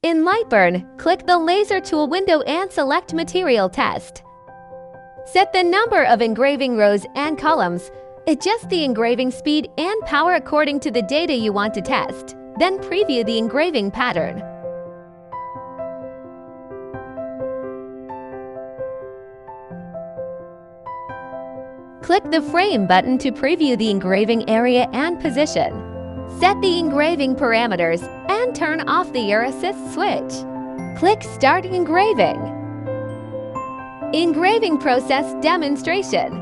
In Lightburn, click the Laser Tool window and select Material Test. Set the number of engraving rows and columns. Adjust the engraving speed and power according to the data you want to test. Then preview the engraving pattern. Click the Frame button to preview the engraving area and position. Set the engraving parameters and turn off the Your Assist switch. Click Start Engraving. Engraving Process Demonstration.